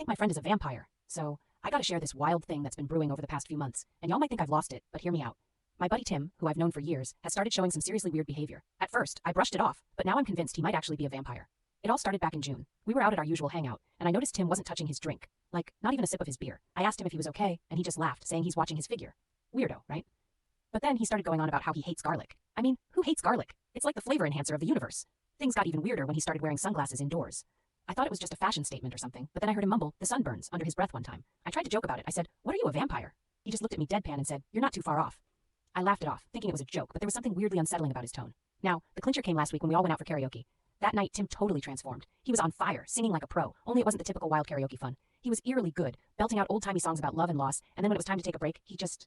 think my friend is a vampire. So, I gotta share this wild thing that's been brewing over the past few months, and y'all might think I've lost it, but hear me out. My buddy Tim, who I've known for years, has started showing some seriously weird behavior. At first, I brushed it off, but now I'm convinced he might actually be a vampire. It all started back in June. We were out at our usual hangout, and I noticed Tim wasn't touching his drink. Like, not even a sip of his beer. I asked him if he was okay, and he just laughed, saying he's watching his figure. Weirdo, right? But then he started going on about how he hates garlic. I mean, who hates garlic? It's like the flavor enhancer of the universe. Things got even weirder when he started wearing sunglasses indoors. I thought it was just a fashion statement or something, but then I heard him mumble, "the sunburns," under his breath one time. I tried to joke about it. I said, "What are you, a vampire?" He just looked at me deadpan and said, "You're not too far off." I laughed it off, thinking it was a joke, but there was something weirdly unsettling about his tone. Now, the clincher came last week when we all went out for karaoke. That night, Tim totally transformed. He was on fire, singing like a pro, only it wasn't the typical wild karaoke fun. He was eerily good, belting out old-timey songs about love and loss, and then when it was time to take a break, he just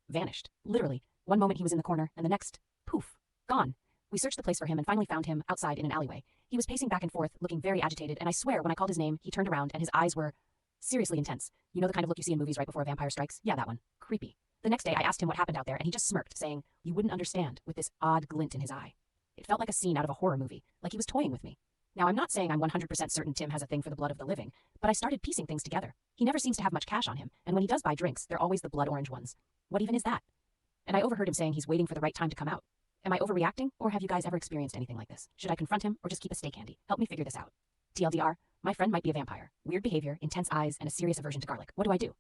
vanished. Literally. One moment he was in the corner, and the next, poof, gone. We searched the place for him and finally found him outside in an alleyway. He was pacing back and forth, looking very agitated, and I swear when I called his name, he turned around and his eyes were seriously intense. You know the kind of look you see in movies right before a vampire strikes? Yeah, that one. Creepy. The next day I asked him what happened out there, and he just smirked, saying, "You wouldn't understand," with this odd glint in his eye. It felt like a scene out of a horror movie, like he was toying with me. Now, I'm not saying I'm 100% certain Tim has a thing for the blood of the living, but I started piecing things together. He never seems to have much cash on him, and when he does buy drinks, they're always the blood orange ones. What even is that? And I overheard him saying he's waiting for the right time to come out. Am I overreacting, or have you guys ever experienced anything like this? Should I confront him, or just keep a steak handy? Help me figure this out. TLDR, my friend might be a vampire. Weird behavior, intense eyes, and a serious aversion to garlic. What do I do?